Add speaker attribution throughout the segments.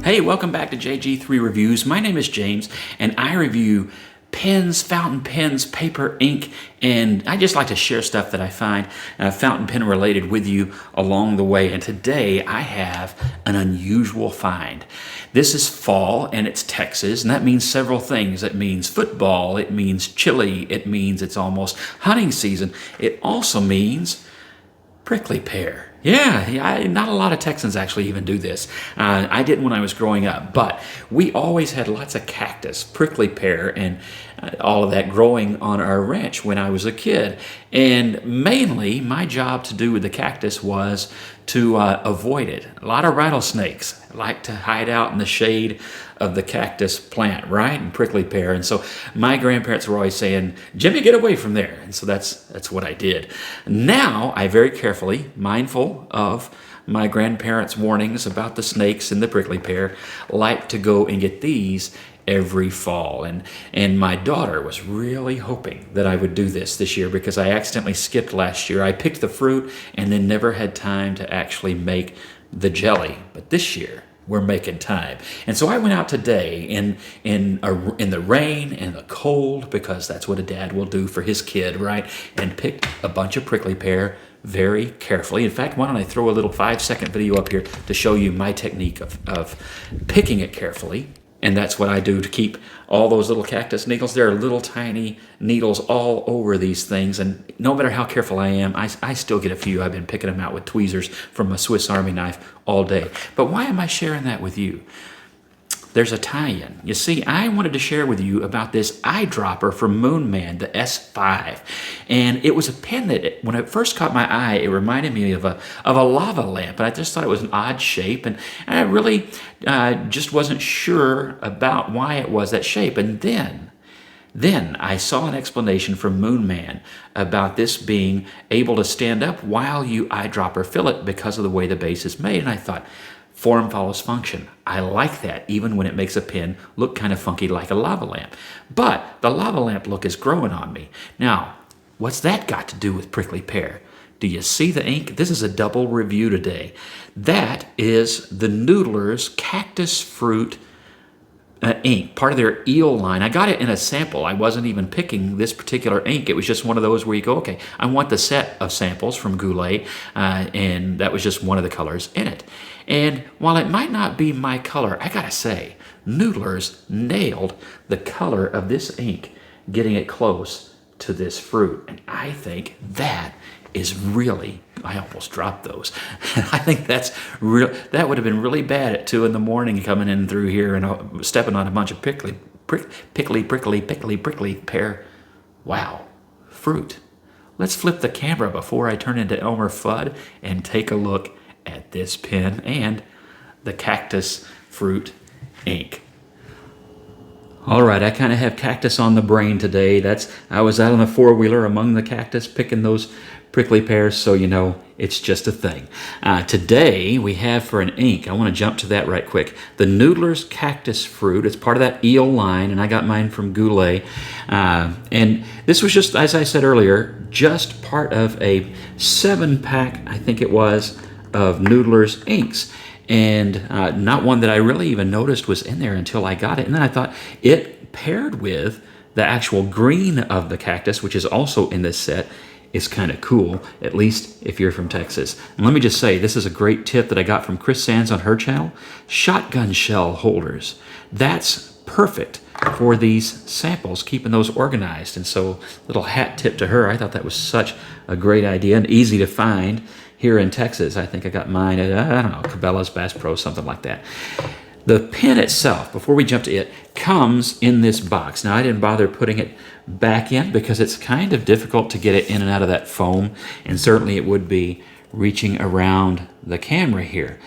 Speaker 1: Hey, welcome back to JG3 Reviews. My name is James, and I review pens, fountain pens, paper, ink, and I just like to share stuff that I find fountain pen related with you along the way. And today I have an unusual find. This is fall and it's Texas, and that means several things. It means football, it means chili, it means it's almost hunting season. It also means prickly pear. Yeah, not a lot of Texans actually even do this. I didn't when I was growing up, but we always had lots of cactus, prickly pear, and all of that growing on our ranch when I was a kid. And mainly, my job to do with the cactus was to avoid it. A lot of rattlesnakes like to hide out in the shade of the cactus plant, right? And prickly pear. And so my grandparents were always saying, Jimmy, get away from there. And so that's what I did. Now, I very carefully, mindful of my grandparents' warnings about the snakes and the prickly pear, like to go and get these every fall. And my daughter was really hoping that I would do this year because I accidentally skipped last year. I picked the fruit and then never had time to actually make the jelly. But this year, we're making time. And so I went out today in the rain and the cold, because that's what a dad will do for his kid, right? And picked a bunch of prickly pear very carefully. In fact, why don't I throw a little 5-second video up here to show you my technique of picking it carefully. And that's what I do to keep all those little cactus needles. There are little tiny needles all over these things, and no matter how careful I am, I still get a few. I've been picking them out with tweezers from a Swiss Army knife all day. But why am I sharing that with you? There's a tie-in. You see, I wanted to share with you about this eyedropper from Moonman, the S5. And it was a pen that, when it first caught my eye, it reminded me of a lava lamp. And I just thought it was an odd shape. And I really just wasn't sure about why it was that shape. And then I saw an explanation from Moonman about this being able to stand up while you eyedropper fill it because of the way the base is made. And I thought, form follows function. I like that, even when it makes a pen look kind of funky like a lava lamp. But the lava lamp look is growing on me. Now, what's that got to do with prickly pear? Do you see the ink? This is a double review today. That is the Noodler's Cactus Fruit ink, part of their eel line. I got it in a sample. I wasn't even picking this particular ink. It was just one of those where you go, okay, I want the set of samples from Goulet, and that was just one of the colors in it. And while it might not be my color, I gotta say, Noodler's nailed the color of this ink, getting it close to this fruit. And I think that is really, I almost dropped those. I think that's real. That would have been really bad at 2 in the morning coming in through here and stepping on a bunch of prickly pear. Wow, fruit. Let's flip the camera before I turn into Elmer Fudd and take a look at this pen and the cactus fruit ink. All right, I kind of have cactus on the brain today. I was out on the four-wheeler among the cactus picking those prickly pears, so you know it's just a thing. Today we have for an ink, I want to jump to that right quick, the Noodler's Cactus Fruit. It's part of that eel line, and I got mine from Goulet. And this was just, as I said earlier, just part of a 7-pack, I think it was, of Noodler's inks. And not one that I really even noticed was in there until I got it. And then I thought it paired with the actual green of the cactus, which is also in this set, is kind of cool, at least if you're from Texas. And let me just say, this is a great tip that I got from Chris Sands on her channel. Shotgun shell holders. That's perfect for these samples, keeping those organized. And so, little hat tip to her. I thought that was such a great idea and easy to find here in Texas. I think I got mine at, I don't know, Cabela's, Bass Pro, something like that. The pen itself, before we jump to it, comes in this box. Now, I didn't bother putting it back in because it's kind of difficult to get it in and out of that foam, and certainly it would be reaching around the camera here.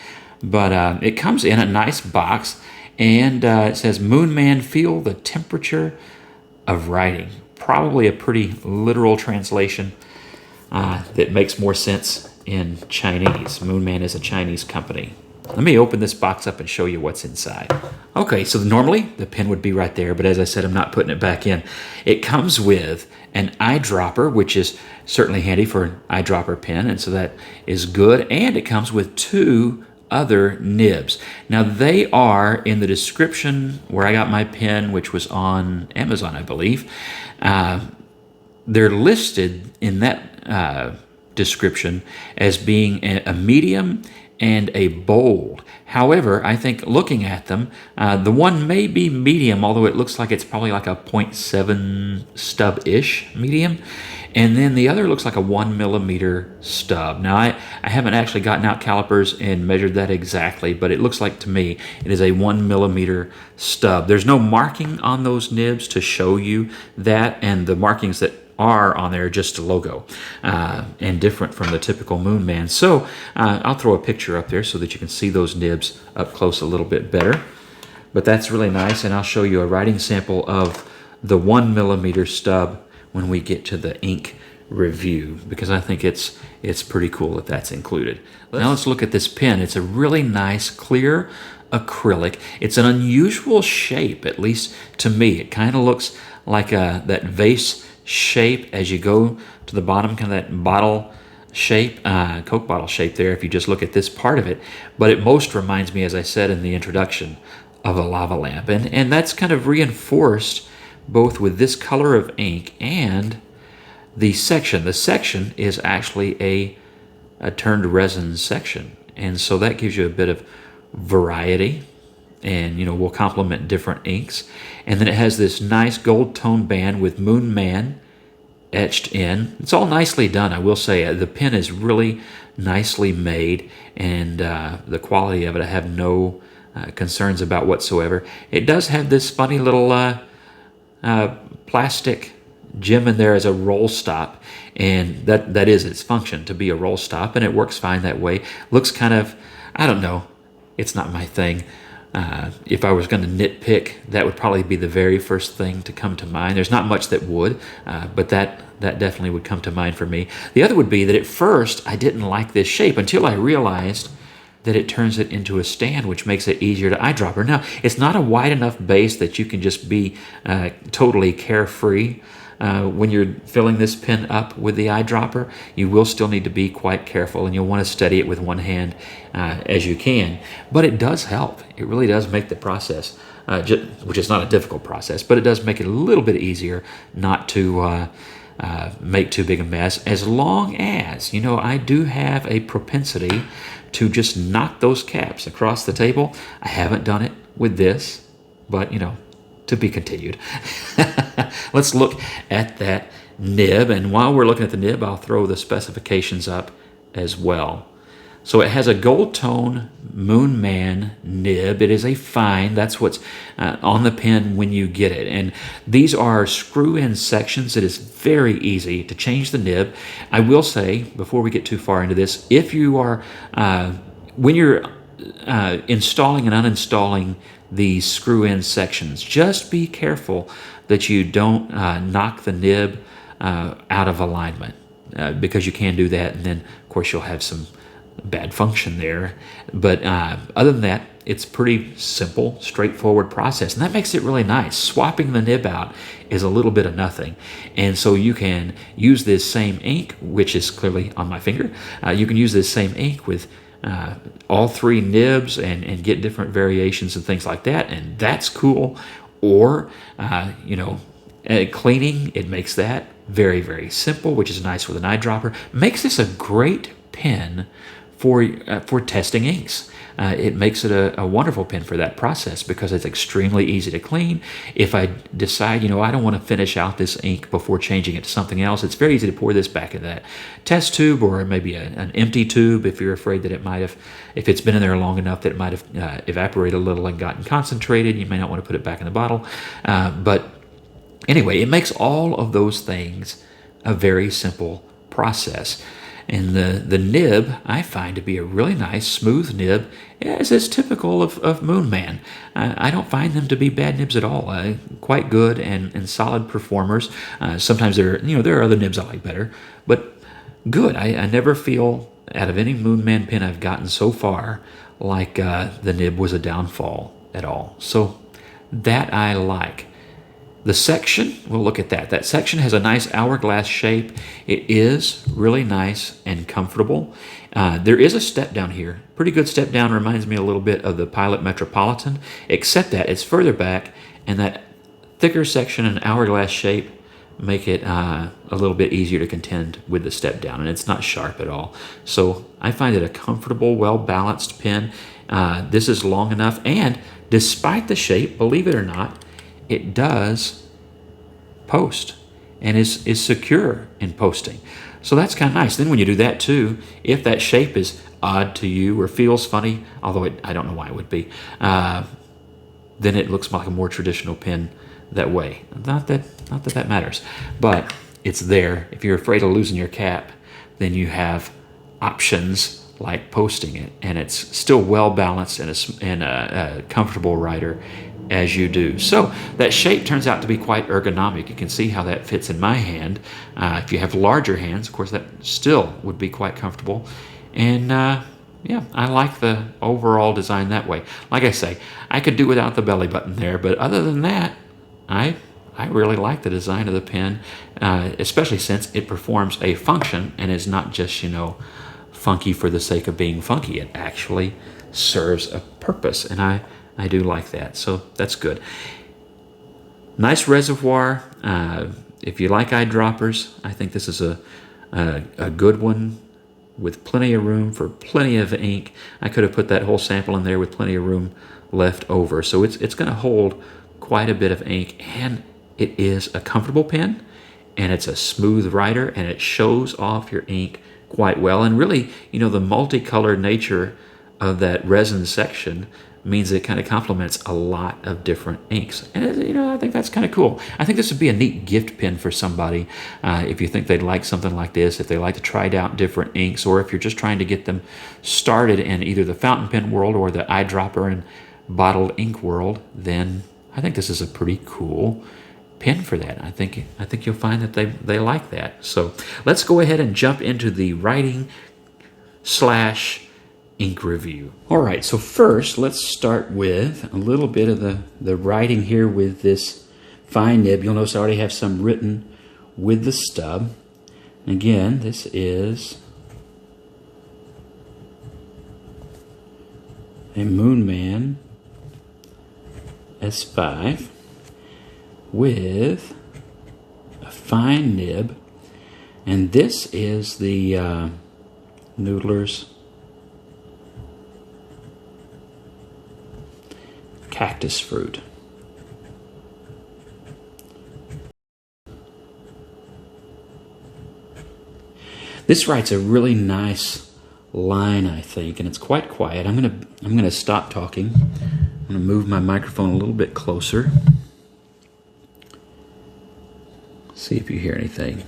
Speaker 1: But it comes in a nice box, and it says, Moonman, feel the temperature of writing. Probably a pretty literal translation that makes more sense in Chinese. Moonman is a Chinese company. Let me open this box up and show you what's inside. Okay, so normally the pen would be right there, but as I said, I'm not putting it back in. It comes with an eyedropper, which is certainly handy for an eyedropper pen, and so that is good. And it comes with 2 other nibs. Now, they are in the description where I got my pen, which was on Amazon, I believe. They're listed in that description as being a medium and a bold. However, I think looking at them, the one may be medium, although it looks like it's probably like a 0.7 stub-ish medium. And then the other looks like a 1 millimeter stub. Now, I haven't actually gotten out calipers and measured that exactly, but it looks like to me it is a 1 millimeter stub. There's no marking on those nibs to show you that, and the markings that are on there just a logo, and different from the typical Moonman. So I'll throw a picture up there so that you can see those nibs up close a little bit better. But that's really nice, and I'll show you a writing sample of the 1 millimeter stub when we get to the ink review, because I think it's pretty cool that that's included. Now let's look at this pen. It's a really nice clear acrylic. It's an unusual shape, at least to me. It kind of looks like that vase shape as you go to the bottom, kind of that bottle shape, Coke bottle shape there if you just look at this part of it. But it most reminds me, as I said in the introduction, of a lava lamp. And that's kind of reinforced both with this color of ink and the section. The section is actually a turned resin section. And so that gives you a bit of variety, and will complement different inks. And then it has this nice gold tone band with Moonman etched in. It's all nicely done, I will say. The pen is really nicely made, and the quality of it I have no concerns about whatsoever. It does have this funny little plastic gem in there as a roll stop, and that is its function, to be a roll stop, and it works fine that way. Looks kind of, I don't know, it's not my thing. If I was going to nitpick, that would probably be the very first thing to come to mind. There's not much that would, but that definitely would come to mind for me. The other would be that at first I didn't like this shape until I realized that it turns it into a stand, which makes it easier to eyedropper. Now, it's not a wide enough base that you can just be totally carefree. When you're filling this pen up with the eyedropper, you will still need to be quite careful, and you'll want to steady it with one hand as you can. But it does help. It really does make the process, which is not a difficult process, but it does make it a little bit easier not to make too big a mess, as long as, I do have a propensity to just knock those caps across the table. I haven't done it with this, but, to be continued. Let's look at that nib, and while we're looking at the nib, I'll throw the specifications up as well. So it has a gold tone Moonman nib. It is a fine. That's what's on the pen when you get it. And these are screw-in sections. It is very easy to change the nib. I will say, before we get too far into this, if you are, when you're installing and uninstalling these screw-in sections, just be careful that you don't knock the nib out of alignment, because you can do that, and then of course you'll have some bad function there. But other than that, it's pretty simple, straightforward process, and that makes it really nice. Swapping the nib out is a little bit of nothing, and so you can use this same ink, which is clearly on my finger. You can use this same ink with all three nibs and get different variations and things like that, and that's cool. Or cleaning, it makes that very, very simple, which is nice with an eyedropper. Makes this a great pen for testing inks. It makes it a wonderful pen for that process, because it's extremely easy to clean. If I decide, I don't want to finish out this ink before changing it to something else, it's very easy to pour this back in that test tube, or maybe an empty tube if you're afraid that it might have, if it's been in there long enough that it might have evaporated a little and gotten concentrated. You may not want to put it back in the bottle. But anyway, it makes all of those things a very simple process. And the nib, I find to be a really nice, smooth nib, as is typical of Moonman. I don't find them to be bad nibs at all. Quite good and solid performers. Sometimes there are other nibs I like better, but good. I never feel, out of any Moonman pen I've gotten so far, like the nib was a downfall at all. So that I like. the section, we'll look at that. That section has a nice hourglass shape. It is really nice and comfortable. There is a step down here. Pretty good step down. Reminds me a little bit of the Pilot Metropolitan, except that it's further back, and that thicker section and hourglass shape make it a little bit easier to contend with the step down, and it's not sharp at all. So I find it a comfortable, well-balanced pen. This is long enough, and despite the shape, believe it or not, it does post and is secure in posting. So that's kind of nice. Then when you do that too, if that shape is odd to you or feels funny, although I don't know why it would be, then it looks like a more traditional pen that way. Not that matters, but it's there. If you're afraid of losing your cap, then you have options like posting it, and it's still well balanced and a comfortable writer as you do. So that shape turns out to be quite ergonomic. You can see how that fits in my hand. If you have larger hands, of course, that still would be quite comfortable. And yeah, I like the overall design that way. Like I say, I could do without the belly button there, but other than that, I really like the design of the pen, especially since it performs a function and is not just, funky for the sake of being funky. It actually serves a purpose, and I do like that, so that's good. Nice reservoir. If you like eyedroppers, I think this is a good one with plenty of room for plenty of ink. I could have put that whole sample in there with plenty of room left over. So it's going to hold quite a bit of ink, and it is a comfortable pen, and it's a smooth writer, and it shows off your ink quite well. And really, the multicolored nature of that resin section means it kind of complements a lot of different inks. And, I think that's kind of cool. I think this would be a neat gift pen for somebody if you think they'd like something like this, if they like to try out different inks, or if you're just trying to get them started in either the fountain pen world or the eyedropper and bottled ink world, then I think this is a pretty cool pen for that. I think you'll find that they like that. So let's go ahead and jump into the writing / ink review. All right, so first let's start with a little bit of the writing here with this fine nib. You'll notice I already have some written with the stub. Again, this is a Moonman S5 with a fine nib, and this is the Noodler's Cactus fruit. This writes a really nice line, I think, and it's quite quiet. I'm gonna stop talking. I'm gonna move my microphone a little bit closer. See if you hear anything.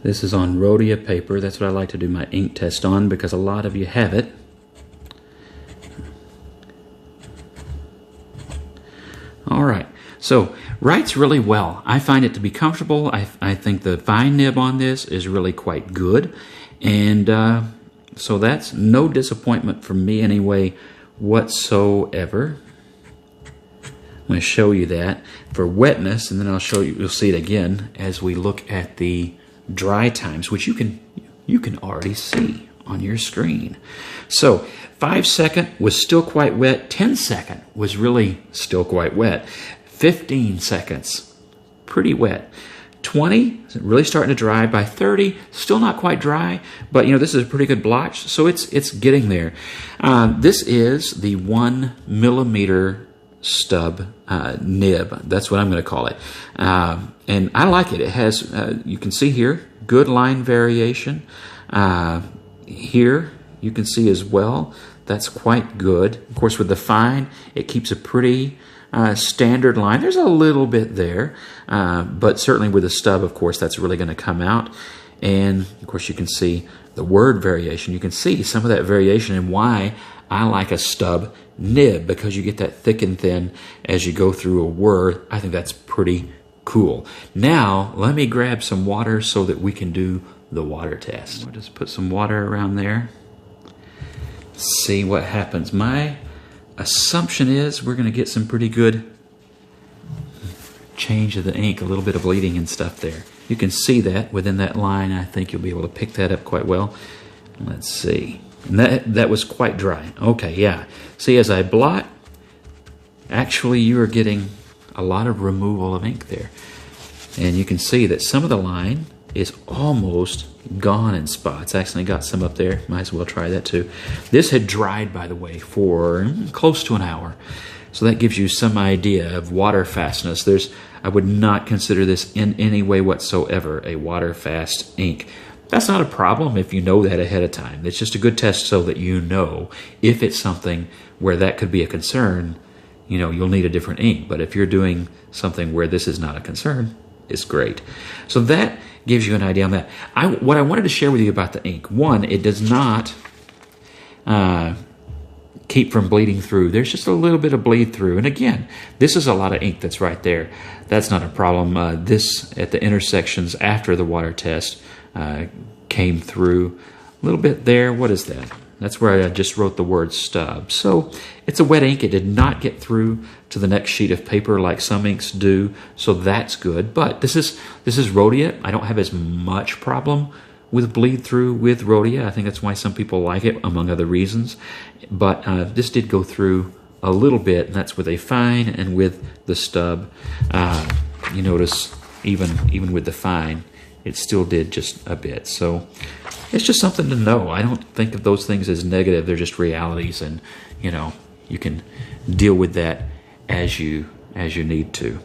Speaker 1: This is on Rhodia paper. That's what I like to do my ink test on, because a lot of you have it. All right, so writes really well. I find it to be comfortable. I think the fine nib on this is really quite good, and so that's no disappointment from me anyway whatsoever. I'm going to show you that for wetness, and then you'll see it again as we look at the dry times, which you can already see on your screen. So 5 second was still quite wet. 10 second was really still quite wet. 15 seconds, pretty wet. 20, really starting to dry. By 30, still not quite dry, but this is a pretty good blotch, so it's getting there. This is the 1 millimeter stub nib. That's what I'm going to call it. And I like it. It has, you can see here, good line variation. Here, you can see as well, that's quite good. Of course, with the fine, it keeps a pretty standard line. There's a little bit there, but certainly with the stub, of course, that's really going to come out. And, of course, you can see the word variation. You can see some of that variation and why I like a stub nib because you get that thick and thin as you go through a word. I think that's pretty cool. Now, let me grab some water so that we can do the water test. We'll just put some water around there. See what happens. My assumption is we're going to get some pretty good change of the ink, a little bit of bleeding and stuff there. You can see that within that line. I think you'll be able to pick that up quite well. Let's see. And that was quite dry. Okay, yeah. See, as I blot, actually you are getting a lot of removal of ink there. And you can see that some of the line is almost gone in spots. Actually got some up there. Might as well try that too. This had dried, by the way, for close to an hour. So that gives you some idea of water fastness. I would not consider this in any way whatsoever a water fast ink. That's not a problem if you know that ahead of time. It's just a good test so that you know if it's something where that could be a concern, you'll need a different ink. But if you're doing something where this is not a concern, it's great. So that gives you an idea on that. What I wanted to share with you about the ink, one, it does not keep from bleeding through. There's just a little bit of bleed through. And again, this is a lot of ink that's right there. That's not a problem. This, at the intersections after the water test, came through a little bit there. What is that? That's where I just wrote the word stub. So it's a wet ink. It did not get through to the next sheet of paper like some inks do. So that's good. But this is Rhodia. I don't have as much problem with bleed through with Rhodia. I think that's why some people like it, among other reasons. But this did go through a little bit, and that's with a fine and with the stub. You notice even with the fine, it still did just a bit. So it's just something to know. I don't think of those things as negative. They're just realities, and you can deal with that as you need to.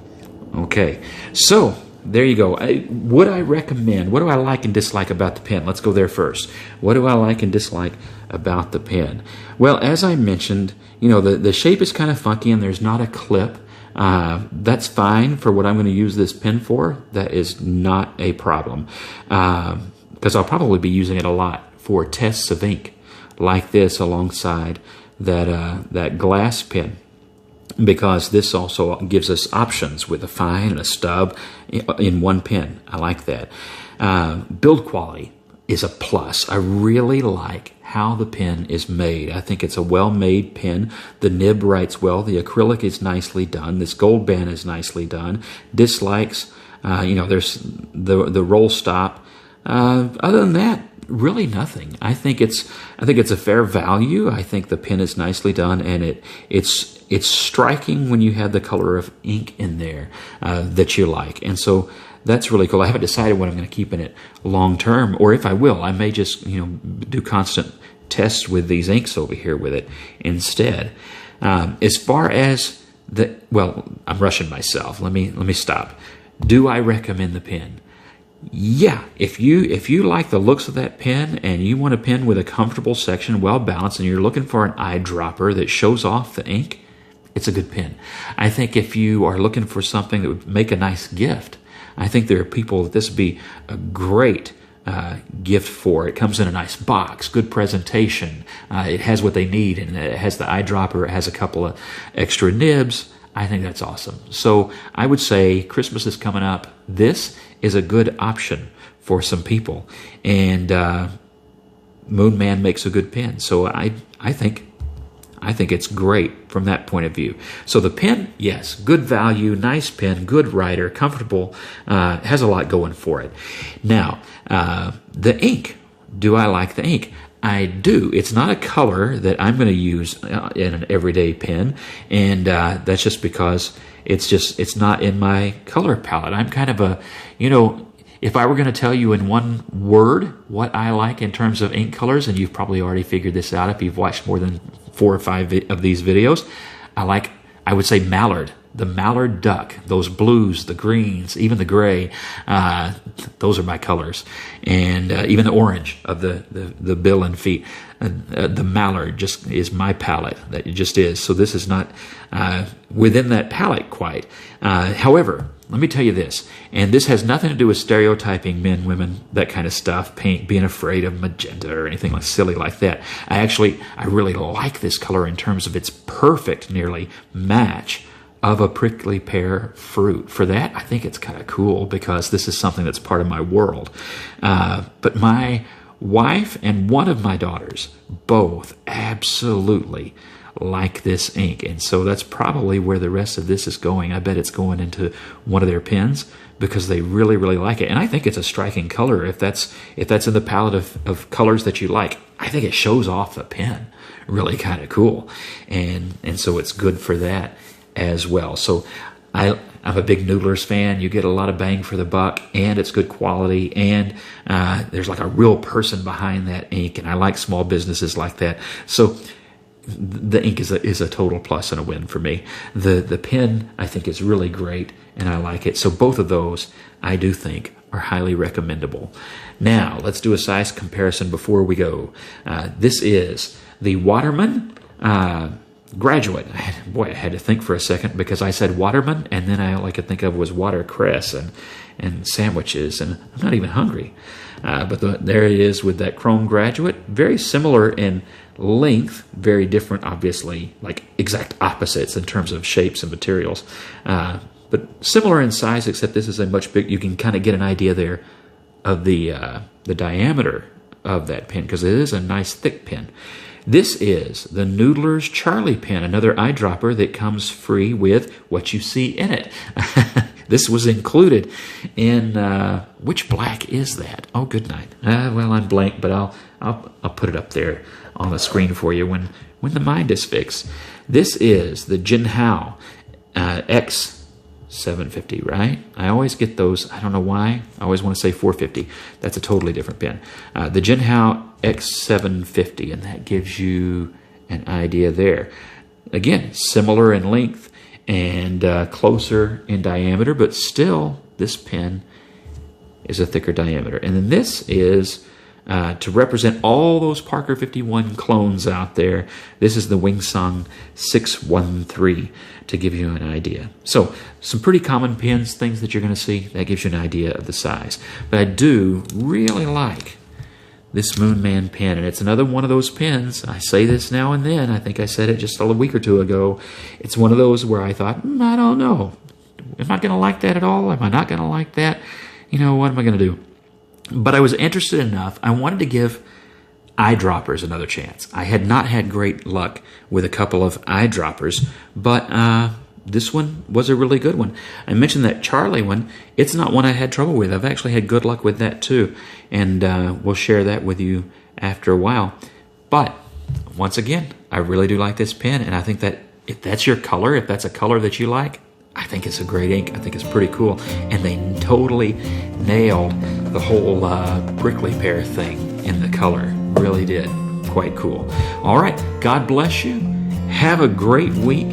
Speaker 1: Okay, so there you go. Would I recommend? What do I like and dislike about the pen? Let's go there first. What do I like and dislike about the pen? Well, as I mentioned, the shape is kind of funky and there's not a clip. That's fine for what I'm going to use this pen for. That is not a problem, because I'll probably be using it a lot for tests of ink like this alongside that glass pen, because this also gives us options with a fine and a stub in one pen. I like that. Build quality is a plus. I really like how the pen is made. I think it's a well-made pen. The nib writes well. The acrylic is nicely done. This gold band is nicely done. Dislikes, there's the roll stop. Other than that, really nothing. I think it's a fair value. I think the pen is nicely done, and it's striking when you have the color of ink in there that you like. And so that's really cool. I haven't decided what I'm going to keep in it long term, or if I will, I may just do constant tests with these inks over here with it instead. As far as I'm rushing myself. Let me stop. Do I recommend the pen? Yeah, if you like the looks of that pen and you want a pen with a comfortable section, well balanced, and you're looking for an eyedropper that shows off the ink, it's a good pen. I think if you are looking for something that would make a nice gift, I think there are people that this would be a great gift for. It comes in a nice box, good presentation. It has what they need, and it has the eyedropper. It has a couple of extra nibs. I think that's awesome. So I would say Christmas is coming up. This is a good option for some people, and Moonman makes a good pen. So I think it's great from that point of view. So the pen, yes, good value, nice pen, good writer, comfortable, has a lot going for it. Now, the ink. Do I like the ink? I do. It's not a color that I'm going to use in an everyday pen, and that's just because it's not in my color palette. I'm kind of a, if I were going to tell you in one word what I like in terms of ink colors, and you've probably already figured this out if you've watched more than 4 or 5 of these videos, I would say mallard. The mallard duck, those blues, the greens, even the gray, those are my colors. And even the orange of the bill and feet. The mallard just is my palette. That it just is. So this is not within that palette quite. However, let me tell you this, and this has nothing to do with stereotyping men, women, that kind of stuff, paint, being afraid of magenta or anything like silly like that. I really like this color in terms of its perfect, nearly match of a prickly pear fruit. For that, I think it's kind of cool because this is something that's part of my world. But my wife and one of my daughters both absolutely like this ink, and so that's probably where the rest of this is going. I bet it's going into one of their pens because they really, really like it. And I think it's a striking color. If that's in the palette of colors that you like, I think it shows off the pen really kind of cool, and so it's good for that as well. So I'm a big Noodlers fan. You get a lot of bang for the buck, and it's good quality, and there's like a real person behind that ink, and I like small businesses like that. So the ink is a total plus and a win for me. The pen, I think, is really great, and I like it. So both of those, I do think, are highly recommendable. Now, let's do a size comparison before we go. This is the Waterman Graduate. I had to think for a second because I said Waterman, and then all I could think of was watercress and sandwiches, and I'm not even hungry. But there it is with that Chrome Graduate. Very similar in length, very different, obviously, like exact opposites in terms of shapes and materials. But similar in size, except this is a much big. You can kind of get an idea there of the diameter of that pen because it is a nice thick pen. This is the Noodler's Charlie pen, another eyedropper that comes free with what you see in it. This was included in, which black is that? Oh, good night. Well, I'm blank, but I'll put it up there on the screen for you when the mind is fixed. This is the Jinhao X750, right? I always get those. I don't know why. I always want to say 450. That's a totally different pen. The Jinhao X750, and that gives you an idea there. Again, similar in length and closer in diameter, but still this pen is a thicker diameter. And then this is to represent all those Parker 51 clones out there. This is the Wingsung 613 to give you an idea. So some pretty common pens, things that you're going to see. That gives you an idea of the size. But I do really like this Moonman pen, and it's another one of those pens. I say this now and then. I think I said it just a week or two ago. It's one of those where I thought, I don't know. Am I going to like that at all? Am I not going to like that? What am I going to do? But I was interested enough. I wanted to give eyedroppers another chance. I had not had great luck with a couple of eyedroppers, but this one was a really good one. I mentioned that Charlie one. It's not one I had trouble with. I've actually had good luck with that too, and we'll share that with you after a while. But once again, I really do like this pen, and I think that if that's your color, if that's a color that you like, I think it's a great ink. I think it's pretty cool, and they totally nailed the whole prickly pear thing in the color. Really did. Quite cool. All right. God bless you. Have a great week.